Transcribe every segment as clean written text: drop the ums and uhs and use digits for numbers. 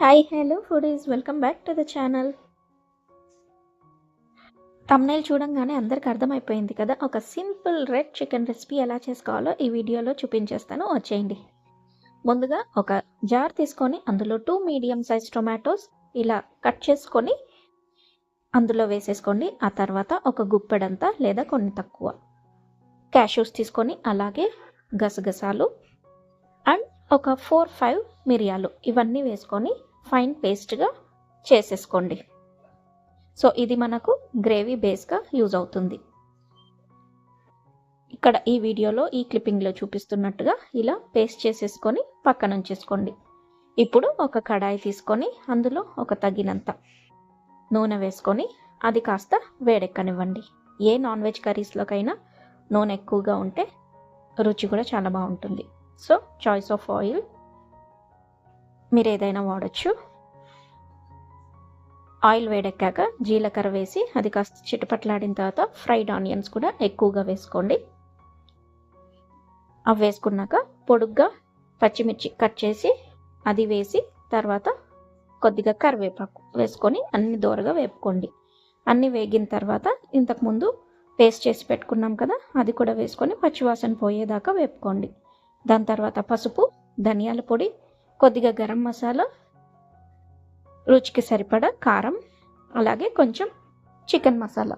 Hi hello foodies, welcome back to the channel. Thumbnail చూడంగానే అందరికి అర్థమైపోయింది కదా, ఒక సింపుల్ రెడ్ చికెన్ రెసిపీ ఎలా చేసుకోవాలో ఈ వీడియోలో చూపించేస్తాను, వచ్చేయండి. ముందుగా ఒక జార్ తీసుకొని అందులో 2 మీడియం సైజ్ టొమాటోస్ ఇలా కట్ చేసుకొని అందులో వేసేసుకోండి. ఆ తర్వాత ఒక గుప్పెడంతా లేదా కొన్ని తక్కువ క్యాష్యూస్ తీసుకొని, అలాగే గసగసాలు అండ్ ఒక 4-5 మిరియాలు ఇవన్నీ వేసుకొని ఫైన్ పేస్ట్గా చేసేసుకోండి. సో ఇది మనకు గ్రేవీ బేస్గా యూజ్ అవుతుంది. ఇక్కడ ఈ వీడియోలో ఈ క్లిప్పింగ్లో చూపిస్తున్నట్టుగా ఇలా పేస్ట్ చేసేసుకొని పక్కన ఉంచేసుకోండి. ఇప్పుడు ఒక కడాయి తీసుకొని అందులో ఒక తగినంత నూనె వేసుకొని అది కాస్త వేడెక్కనివ్వండి. ఏ నాన్ వెజ్ కర్రీస్లోకైనా నూనె ఎక్కువగా ఉంటే రుచి కూడా చాలా బాగుంటుంది. సో చాయిస్ ఆఫ్ ఆయిల్ మీరు ఏదైనా వాడచ్చు. ఆయిల్ వేడెక్కాక జీలకర్ర వేసి అది కాస్త చిటపట్లాడిన తర్వాత ఫ్రైడ్ ఆనియన్స్ కూడా ఎక్కువగా వేసుకోండి. అవి వేసుకున్నాక పొడుగ్గా పచ్చిమిర్చి కట్ చేసి అది వేసి తర్వాత కొద్దిగా కరివేపాకు వేసుకొని అన్ని దోరగా వేపుకోండి. అన్నీ వేగిన తర్వాత ఇంతకుముందు పేస్ట్ చేసి పెట్టుకున్నాం కదా, అది కూడా వేసుకొని పచ్చివాసన పోయేదాకా వేపుకోండి. దాని తర్వాత పసుపు, ధనియాల పొడి, కొద్దిగా గరం మసాలా, రుచికి సరిపడా కారం, అలాగే కొంచెం చికెన్ మసాలా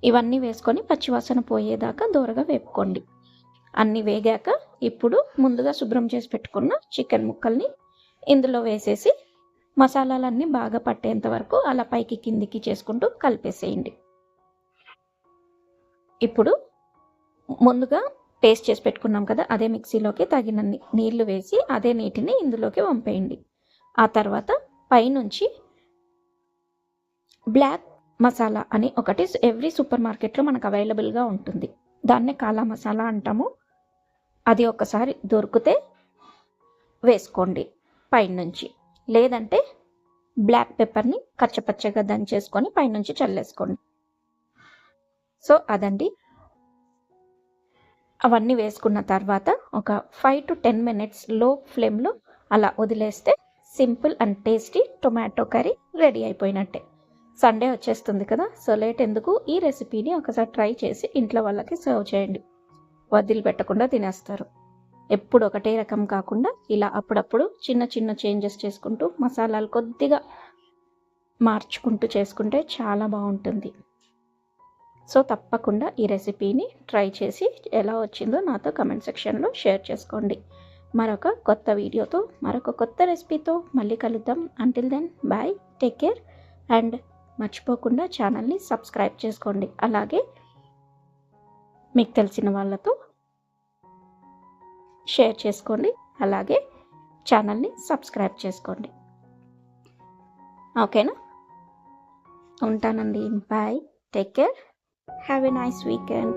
ఇవన్నీ వేసుకొని పచ్చివాసన పోయేదాకా దూరగా వేపుకోండి. అన్నీ వేగాక ఇప్పుడు ముందుగా శుభ్రం చేసి పెట్టుకున్న చికెన్ ముక్కల్ని ఇందులో వేసేసి మసాలాలన్నీ బాగా పట్టేంత వరకు అలా పైకి కిందికి చేసుకుంటూ కలిపేసేయండి. ఇప్పుడు ముందుగా పేస్ట్ చేసి పెట్టుకున్నాం కదా, అదే మిక్సీలోకి తగినన్ని నీళ్లు వేసి అదే నీటిని ఇందులోకి వంపేయండి. ఆ తర్వాత పైనుంచి బ్లాక్ మసాలా అని ఒకటి ఎవ్రీ సూపర్ మార్కెట్లో మనకు అవైలబుల్గా ఉంటుంది. దాన్నే కాలా మసాలా అంటాము. అది ఒకసారి దొరికితే వేసుకోండి పైనుంచి, లేదంటే బ్లాక్ పెప్పర్ని కచ్చపచ్చగా దంచేసుకొని పైనుంచి చల్లేసుకోండి. సో అదండి. అవన్నీ వేసుకున్న తర్వాత ఒక 5 to 10 minutes లో ఫ్లేమ్లో అలా వదిలేస్తే simple and tasty tomato curry ready అయిపోయినట్టే. సండే వచ్చేస్తుంది కదా, సో లేట్ ఎందుకు, ఈ రెసిపీని ఒకసారి ట్రై చేసి ఇంట్లో వాళ్ళకి సర్వ్ చేయండి. వదిలిపెట్టకుండా తినేస్తారు. ఎప్పుడు ఒకటే రకం కాకుండా ఇలా అప్పుడప్పుడు చిన్న చిన్న చేంజెస్ చేసుకుంటూ మసాలాలు కొద్దిగా మార్చుకుంటూ చేసుకుంటే చాలా బాగుంటుంది. సో తప్పకుండా ఈ రెసిపీని ట్రై చేసి ఎలా వచ్చిందో నాతో కమెంట్ సెక్షన్లో షేర్ చేసుకోండి. మరొక కొత్త వీడియోతో మరొక కొత్త రెసిపీతో మళ్ళీ కలుద్దాం. Until then bye, take care and మర్చిపోకుండా ఛానల్ని సబ్స్క్రైబ్ చేసుకోండి. అలాగే మీకు తెలిసిన వాళ్ళతో షేర్ చేసుకోండి. అలాగే ఛానల్ని సబ్స్క్రైబ్ చేసుకోండి. ఓకేనా? ఉంటానండి. Bye, take care. Have a nice weekend.